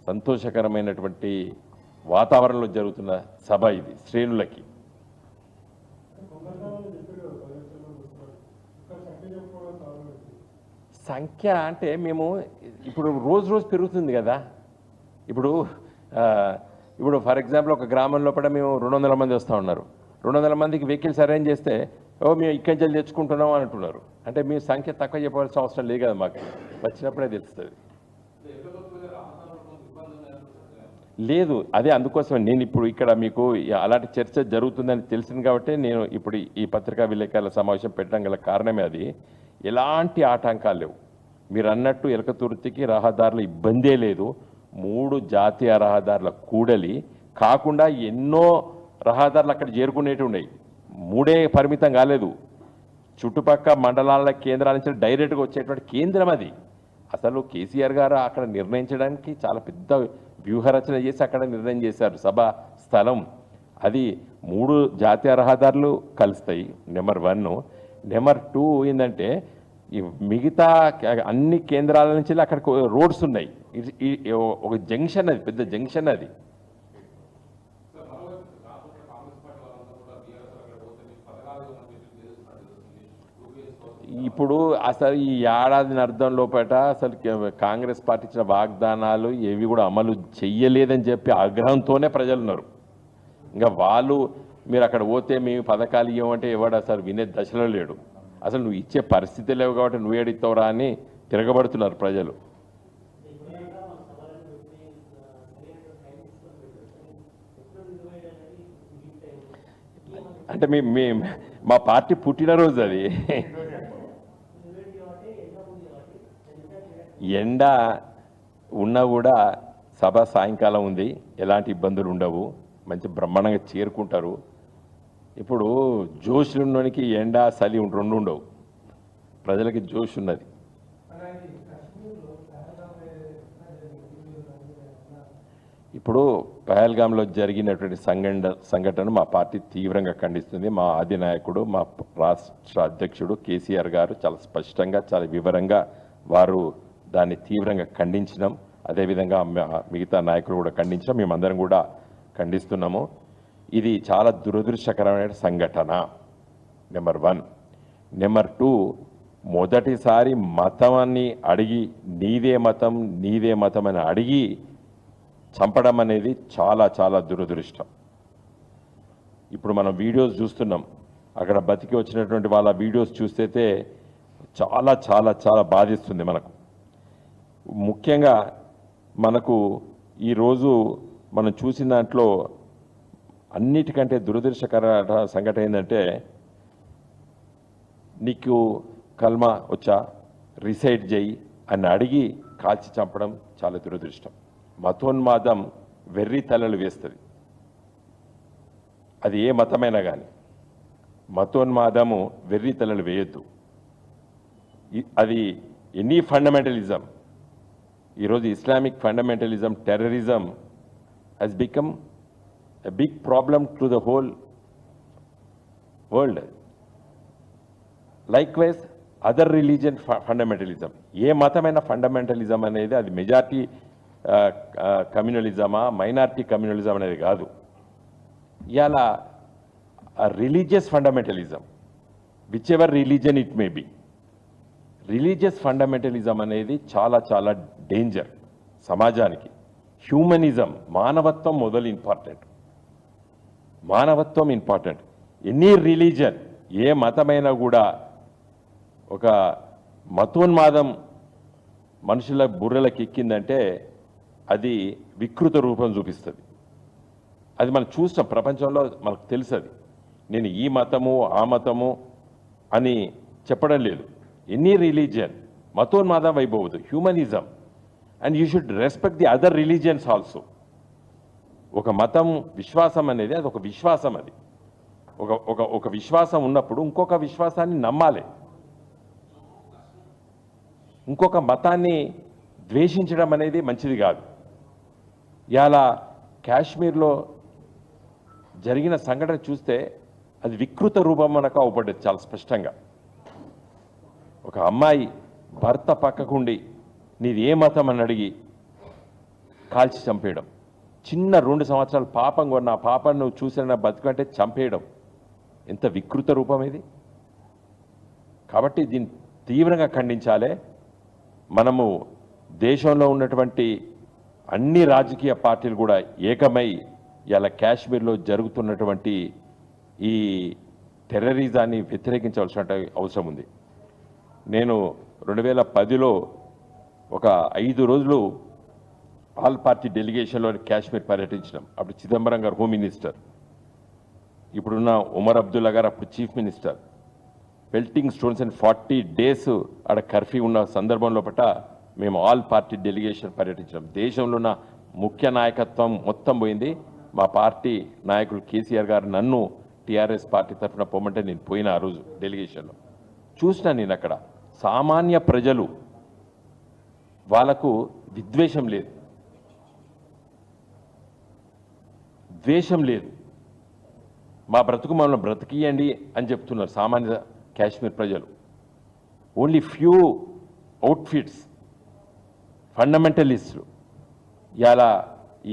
సంతోషకరమైనటువంటి వాతావరణంలో జరుగుతున్న సభ ఇది శ్రేణులకి. సంఖ్య అంటే మేము ఇప్పుడు రోజు పెరుగుతుంది కదా. ఇప్పుడు ఫర్ ఎగ్జాంపుల్ ఒక గ్రామం లోపల మేము 200 మంది వస్తూ ఉన్నారు. 200 మందికి వెహికల్స్ అరేంజ్ చేస్తే మేము ఇక్కడి నుంచి తెచ్చుకుంటున్నాం అని అంటున్నారు. అంటే మీ సంఖ్య తక్కువ చెప్పవలసిన అవసరం లేదు కదా, మాకు వచ్చినప్పుడే తెలుస్తుంది. లేదు, అదే అందుకోసం నేను ఇప్పుడు ఇక్కడ మీకు అలాంటి చర్చ జరుగుతుందని తెలిసింది కాబట్టి నేను ఇప్పుడు ఈ పత్రికా విలేకరుల సమావేశం పెట్టడం గల కారణమే అది. ఎలాంటి ఆటంకాలు లేవు. మీరు అన్నట్టు ఎలకతుర్తికి రహదారుల ఇబ్బందే లేదు. 3 జాతీయ రహదారుల కూడలి కాకుండా ఎన్నో రహదారులు అక్కడ చేరుకునేవి ఉన్నాయి. 3 పరిమితం కాలేదు. చుట్టుపక్కల మండలాల కేంద్రాల నుంచి డైరెక్ట్గా వచ్చేటువంటి కేంద్రం అది. అసలు కేసీఆర్ గారు అక్కడ నిర్ణయించడానికి చాలా పెద్ద వ్యూహరచన చేసి అక్కడ నిర్ణయం చేశారు సభా స్థలం. అది 3 జాతీయ రహదారులు కలుస్తాయి, నెంబర్ 1. నెంబర్ 2 ఏంటంటే ఈ మిగతా అన్ని కేంద్రాల నుంచి అక్కడికి రోడ్స్ ఉన్నాయి. ఒక జంక్షన్, అది పెద్ద జంక్షన్ అది. ఇప్పుడు అసలు ఈ ఏడాది అర్థం లోపల అసలు కాంగ్రెస్ పార్టీ ఇచ్చిన వాగ్దానాలు ఏవి కూడా అమలు చెయ్యలేదని చెప్పి ఆగ్రహంతోనే ప్రజలు ఉన్నారు. ఇంకా వాళ్ళు మీరు అక్కడ పోతే మేము పథకాలు ఇవ్వమంటే ఎవడు అసలు వినే దశలో లేడు. అసలు నువ్వు ఇచ్చే పరిస్థితి లేవు కాబట్టి నువ్వేడిస్తావురా అని తిరగబడుతున్నారు ప్రజలు. అంటే మా పార్టీ పుట్టినరోజు అది. ఎండ ఉన్నా కూడా సభ సాయంకాలం ఉంది, ఎలాంటి ఇబ్బందులు ఉండవు, మంచి బ్రహ్మాండంగా చేరుకుంటారు. ఇప్పుడు జోష్ ఉన్నోనికి ఎండ చలి 2 ఉండవు, ప్రజలకి జోష్ ఉన్నది. ఇప్పుడు పహల్గామ్లో జరిగినటువంటి సంఘటన మా పార్టీ తీవ్రంగా ఖండిస్తుంది. మా అధినాయకుడు, మా రాష్ట్ర అధ్యక్షుడు కేసీఆర్ గారు చాలా స్పష్టంగా, చాలా వివరంగా వారు దాన్ని తీవ్రంగా ఖండించినాం. అదేవిధంగా మిగతా నాయకులు కూడా ఖండించినాం, మేమందరం కూడా ఖండిస్తున్నాము. ఇది చాలా దురదృష్టకరమైన సంఘటన, నెంబర్ 1. నెంబర్ 2, మొదటిసారి మతాన్ని అడిగి నీదే మతం అని అడిగి చంపడం అనేది చాలా చాలా దురదృష్టం. ఇప్పుడు మనం వీడియోస్ చూస్తున్నాం, అక్కడ బతికి వచ్చినటువంటి వాళ్ళ వీడియోస్ చూస్తే చాలా చాలా చాలా బాధిస్తుంది మనకు. ముఖ్యంగా మనకు ఈరోజు మనం చూసిన దాంట్లో అన్నిటికంటే దురదృష్టకర సంఘటన ఏంటంటే, నీకు కల్మా వచ్చా, రిసైడ్ చేయి అని అడిగి కాల్చి చంపడం చాలా దురదృష్టం. మతోన్మాదం వెర్రి తలలు వేస్తుంది. అది ఏ మతమైనా కానీ మతోన్మాదము వెర్రి తలలు వేయొద్దు. అది ఎనీ ఫండమెంటలిజం. ఈరోజు Islamic fundamentalism, terrorism has become a big problem to the whole world. Likewise, other religion fundamentalism. A మతమైన fundamentalism అనేది అది మెజారిటీ కమ్యూనలిజమా, మైనారిటీ కమ్యూనలిజం అనేది కాదు. ఇవాళ religious fundamentalism, which ever religion it may be, religious fundamentalism అనేది చాలా చాలా danger సమాజానికి. Humanism, మానవత్వం మొదలు ఇంపార్టెంట్. మానవత్వం ఇంపార్టెంట్. ఎనీ రిలీజన్, ఏ మతమైనా కూడా ఒక మతోన్మాదం మనుషుల బుర్రలకు ఎక్కిందంటే అది వికృత రూపం చూపిస్తుంది. అది మనం చూస్తాం, ప్రపంచంలో మనకు తెలుసు. అది నేను ఈ మతము ఆ మతము అని చెప్పడం లేదు. ఎనీ రిలీజియన్ మతోన్మాదం అయిపోవద్దు, humanism. And you should respect the other religions also. ఒక మతం, విశ్వాసం అనేది అది ఒక విశ్వాసం. అది ఒక విశ్వాసం ఉన్నప్పుడు ఇంకొక విశ్వాసాన్ని నమ్మాలి. ఇంకొక మతాన్ని ద్వేషించడం అనేది మంచిది కాదు. ఇవాళ కాశ్మీర్లో జరిగిన సంఘటన చూస్తే అది వికృత రూపం మనకు అవపడ్డది చాలా స్పష్టంగా. ఒక అమ్మాయి భర్త పక్కకుండి నీది ఏ మతం అని అడిగి కాల్చి చంపేయడం, చిన్న 2 సంవత్సరాల పాపం కొన్న ఆ పాపను నువ్వు చూసిన బతుకంటే చంపేయడం ఎంత వికృత రూపం ఇది. కాబట్టి దీన్ని తీవ్రంగా ఖండించాలి. మనము దేశంలో ఉన్నటువంటి అన్ని రాజకీయ పార్టీలు కూడా ఏకమై ఇలా కాశ్మీర్లో జరుగుతున్నటువంటి ఈ టెర్రరిజాన్ని వ్యతిరేకించవలసిన అవసరం ఉంది. నేను 2010లో ఒక 5 రోజులు ఆల్ పార్టీ డెలిగేషన్లో కాశ్మీర్ పర్యటించినాం. అప్పుడు చిదంబరం గారు హోమ్ మినిస్టర్, ఇప్పుడున్న ఉమర్ అబ్దుల్లా గారు అప్పుడు chief minister. Pelting stones and 40 days ఆడ కర్ఫ్యూ ఉన్న సందర్భంలో మేము ఆల్ పార్టీ డెలిగేషన్ పర్యటించాం. దేశంలో ఉన్న ముఖ్య నాయకత్వం మొత్తం పోయింది. మా పార్టీ నాయకులు కేసీఆర్ గారు నన్ను టీఆర్ఎస్ పార్టీ తరఫున పోమంటే నేను పోయిన ఆ రోజు డెలిగేషన్లో చూసినా. నేను అక్కడ సామాన్య ప్రజలు, వాళ్ళకు విద్వేషం లేదు, ద్వేషం లేదు, మా బ్రతుకు మమ్మల్ని బ్రతికియండి అని చెప్తున్నారు సామాన్య కాశ్మీర్ ప్రజలు. ఓన్లీ ఫ్యూ అవుట్ఫిట్స్, ఫండమెంటలిస్టులు ఇలా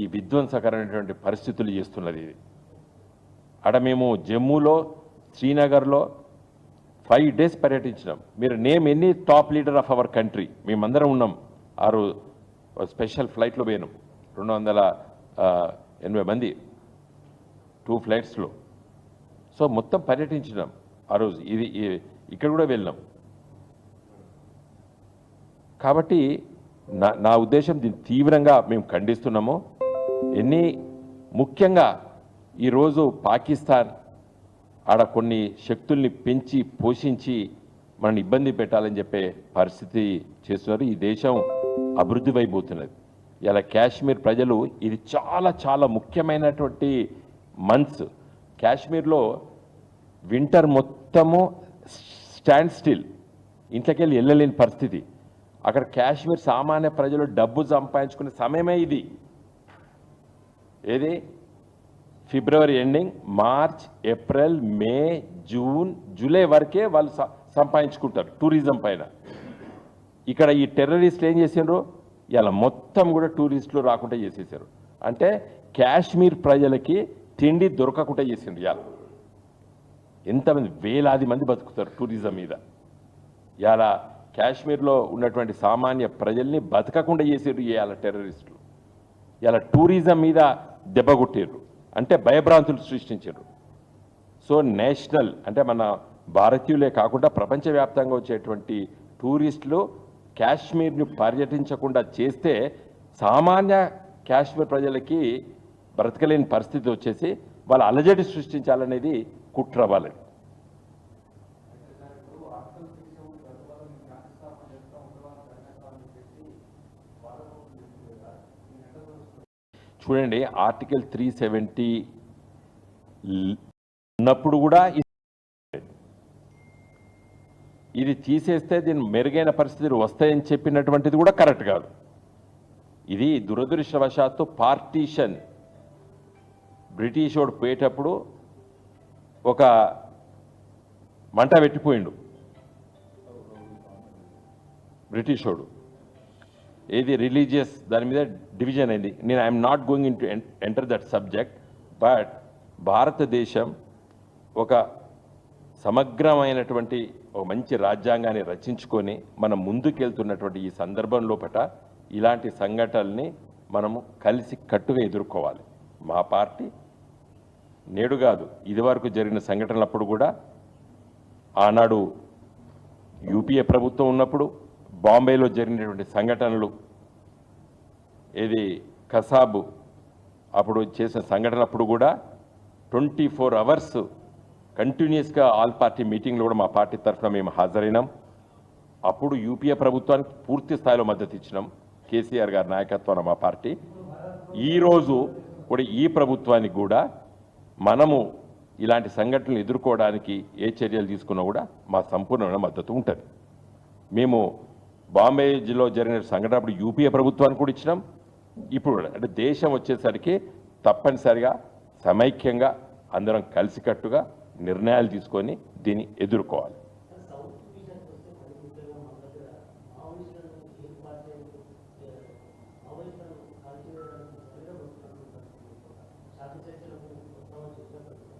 ఈ విధ్వంసకరమైనటువంటి పరిస్థితులు చేస్తున్నది. ఇది అక్కడ మేము జమ్మూలో, శ్రీనగర్లో 5 days పర్యటించినాం. మీరు name any top leader of our country, మేమందరం ఉన్నాం. ఆరు స్పెషల్ ఫ్లైట్లో పోయినాం, 280 మంది 2 flights. సో మొత్తం పర్యటించినాం ఆ రోజు. ఇది ఇక్కడ కూడా వెళ్ళినాం. కాబట్టి నా ఉద్దేశం దీన్ని తీవ్రంగా మేము ఖండిస్తున్నాము. ముఖ్యంగా ఈరోజు పాకిస్తాన్ ఆడ కొన్ని శక్తుల్ని పెంచి పోషించి మనల్ని ఇబ్బంది పెట్టాలని చెప్పే పరిస్థితి చేస్తున్నారు. ఈ దేశం అభివృద్ధి వైపోతున్నది. ఇలా కాశ్మీర్ ప్రజలు, ఇది చాలా చాలా ముఖ్యమైనటువంటి మంత్స్. కాశ్మీర్లో వింటర్ మొత్తము స్టాండ్ స్టిల్, ఇంట్లోకి వెళ్ళలేని పరిస్థితి. అక్కడ కాశ్మీర్ సామాన్య ప్రజలు డబ్బు సంపాదించుకునే సమయమే ఇది. ఏది ఫిబ్రవరి ఎండింగ్, మార్చ్, ఏప్రిల్, మే, జూన్, జూలై వరకే వాళ్ళు సంపాదించుకుంటారు టూరిజం పైన. ఇక్కడ ఈ టెర్రరిస్టులు ఏం చేసిండ్రు, ఇలా మొత్తం కూడా టూరిస్టులు రాకుండా చేసేసారు. అంటే కాశ్మీర్ ప్రజలకి తిండి దొరకకుండా చేసిండ్రు. ఇలా ఎంతమంది, వేలాది మంది బతుకుతారు టూరిజం మీద. ఇలా కాశ్మీర్లో ఉన్నటువంటి సామాన్య ప్రజల్ని బతకకుండా చేసారు ఇవాళ టెర్రరిస్టులు. ఇలా టూరిజం మీద దెబ్బ కొట్టారు, అంటే భయభ్రాంతులు సృష్టించారు. సో నేషనల్, అంటే మన భారతీయులే కాకుండా ప్రపంచవ్యాప్తంగా వచ్చేటువంటి టూరిస్టులు కాశ్మీర్ని పర్యటించకుండా చేస్తే సామాన్య కాశ్మీర్ ప్రజలకి బ్రతకలేని పరిస్థితి వచ్చేసి వాళ్ళ అలజడి సృష్టించాలనేది కుట్ర వాళ్ళది. చూడండి, ఆర్టికల్ 370 ఉన్నప్పుడు కూడా ఇది తీసేస్తే దీని మెరుగైన పరిస్థితులు వస్తాయని చెప్పినటువంటిది కూడా కరెక్ట్ కాదు. ఇది దురదృష్టవశాత్తు పార్టీషన్, బ్రిటిష్ వాడు పోయేటప్పుడు ఒక మంట పెట్టిపోయిండు బ్రిటిష్ వాడు. ఏది రిలీజియస్ దాని మీద డివిజన్ అయింది. నేను I'm not going in to enter that subject. But భారతదేశం ఒక సమగ్రమైనటువంటి ఒక మంచి రాజ్యాంగాన్ని రచించుకొని మనం ముందుకెళ్తున్నటువంటి ఈ సందర్భం లోపట ఇలాంటి సంఘటనల్ని మనము కలిసి కట్టుగా ఎదుర్కోవాలి. మా పార్టీ నేడు కాదు, ఇదివరకు జరిగిన సంఘటనలప్పుడు కూడా, ఆనాడు యూపీఏ ప్రభుత్వం ఉన్నప్పుడు బాంబేలో జరిగినటువంటి సంఘటనలు, ఏది కసాబు అప్పుడు చేసిన సంఘటనప్పుడు కూడా 24 hours కంటిన్యూస్గా ఆల్ పార్టీ మీటింగ్లో కూడా మా పార్టీ తరఫున మేము హాజరైనాం. అప్పుడు యూపీఏ ప్రభుత్వానికి పూర్తి స్థాయిలో మద్దతు ఇచ్చినాం, కేసీఆర్ గారి నాయకత్వాన మా పార్టీ. ఈరోజు కూడా ఈ ప్రభుత్వానికి కూడా మనము ఇలాంటి సంఘటనలు ఎదుర్కోవడానికి ఏ చర్యలు తీసుకున్నా కూడా మా సంపూర్ణమైన మద్దతు ఉంటుంది. మేము బాంబేలో జరిగిన సంఘటన అప్పుడు యూపీఏ ప్రభుత్వానికి కూడా ఇచ్చినాం. ఇప్పుడు అంటే దేశం వచ్చేసరికి తప్పనిసరిగా సమైక్యంగా అందరం కలిసికట్టుగా నిర్ణయాలు తీసుకొని దీన్ని ఎదుర్కోవాలి. శాంతి చర్చలకు వస్తామని చెప్పినప్పుడు